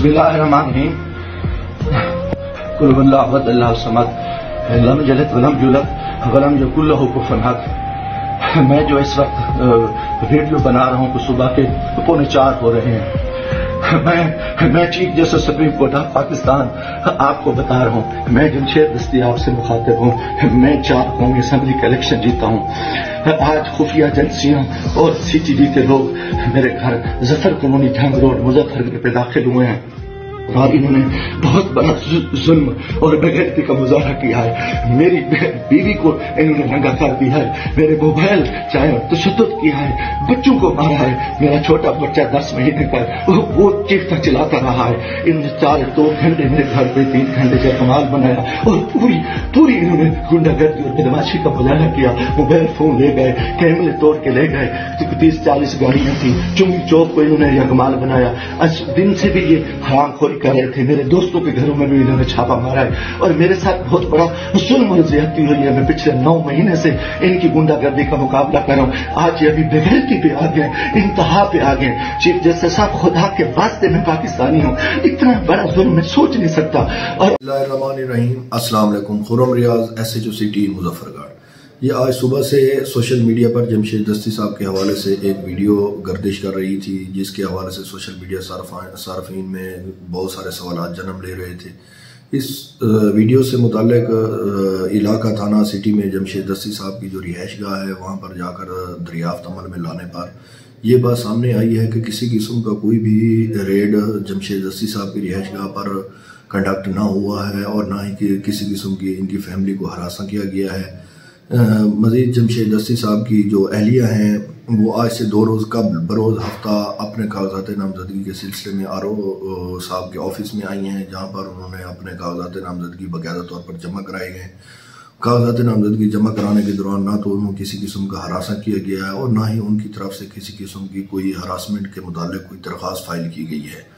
बिस्मिल्लाहिर्रहमानिर्रहीम। कुल हुवल्लाहु अहद अल्लाहु समद लम यलिद वलम यूलद वलम यकुल लहू कुफुवन अहद। मैं जो इस वक्त वीडियो बना रहा हूँ तो सुबह के 3:45 हो रहे हैं। मैं chief justice supreme court of Pakistan आपको बता रहा हूँ, मैं जमशेद दस्तियाब से मुखातिब हूँ। मैं 4 कौमी असम्बली का इलेक्शन जीता हूँ। आज खुफिया एजेंसियों और CTV के लोग मेरे घर जफर कॉलोनी जंग रोड मुजफ्फरनगर पे दाखिल हुए हैं और इन्होंने बहुत बड़ा जुल्म और बेगैरती का मुजाहरा किया है। मेरी बीवी को इन्होंने नंगा कर दिया है, मेरे मोबाइल चाहे तशद्दुद किया है, बच्चों को मारा है। मेरा छोटा बच्चा 10 महीने का वो चीखता चिल्लाता रहा है। इन्होंने 2 घंटे मेरे घर पे 3 घंटे का कमाल बनाया और पूरी इन्होंने गुंडागर्दी और बदमाशी का मुजाहरा किया। मोबाइल फोन ले गए, कैमरे तोड़ के ले गए, 30-40 गाड़ियां थी। चुंगी चौक को इन्होंने यकमाल बनाया। आज दिन से भी ये हरामखोरी कर रहे थे। मेरे दोस्तों के घरों में भी इन्होंने छापा मारा है और मेरे साथ बहुत बड़ा जुल्म और ज्यादती हुई है। मैं पिछले 9 महीने से इनकी गुंडागर्दी का मुकाबला कर रहा हूँ। आज ये अभी बेगैरती पे आ गए, इंतहा पे आ गए। चीफ जस्टिस साहब, खुदा के वास्ते मैं पाकिस्तानी हूँ, इतना बड़ा जुल्म मैं सोच नहीं सकता। और अस्सलाम वालेकुम। खुर्रम रियाज, SHO सिटी मुजफ्फरगढ़। ये आज सुबह से सोशल मीडिया पर जमशेद दस्ती साहब के हवाले से एक वीडियो गर्दिश कर रही थी, जिसके हवाले से सोशल मीडिया सार्फिन में बहुत सारे सवालात जन्म ले रहे थे। इस वीडियो से मुताल्लिक इलाका थाना सिटी में जमशेद दस्ती साहब की जो रिहाइशगाह है वहाँ पर जाकर दरियाफ्त अमल में लाने पर यह बात सामने आई है कि किसी किस्म का कोई भी रेड जमशेद दस्ती साहब की रिहाइशगाह पर कंडक्ट ना हुआ है और ना ही कि किसी किस्म की इनकी फैमिली को हरासा किया गया है। मज़ीद जमशेद दस्ती साहब की जो अहलिया हैं वो आज से 2 रोज़ कबल बरोज़ हफ्ता अपने कागजात नामजदगी के सिलसिले में RO साहब के ऑफिस में आई हैं, जहां पर उन्होंने अपने कागजात नामजदगी बाकायदा तौर पर जमा कराए गए। कागजात नामजदगी जमा कराने के दौरान ना तो उन्होंने किसी किस्म का हरासा किया गया है और ना ही उनकी तरफ से किसी किस्म की कोई हरासमेंट के मुतालिक कोई दरख्वास्त फाइल की गई है।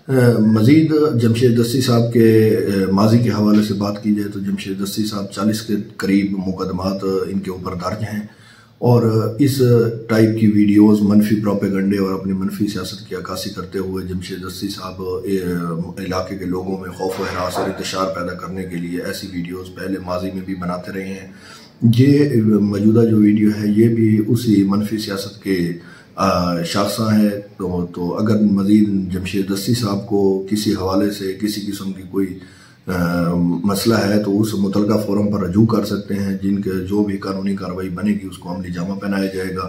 मज़ीद जमशेद दस्ती साहब के माजी के हवाले से बात की जाए तो जमशेद दस्ती साहब 40 के करीब मुकदमात इनके ऊपर दर्ज हैं और इस टाइप की वीडियोस मनफी प्रोपेगंडे और अपनी मनफी सियासत की अक्कासी करते हुए जमशेद दस्ती साहब इलाके के लोगों में खौफ व हरास और इंतशार पैदा करने के लिए ऐसी वीडियोस पहले माजी में भी बनाते रहे हैं। ये मौजूदा जो वीडियो है ये भी उसी मनफी सियासत के शाखसा है। तो अगर मज़ीद जमशेद दस्ती साहब को किसी हवाले से किसी किस्म की कोई मसला है तो उस मुतलका फोरम पर रजू कर सकते हैं, जिनके जो भी कानूनी कार्रवाई बनेगी उसको अमली जामा पहनाया जाएगा।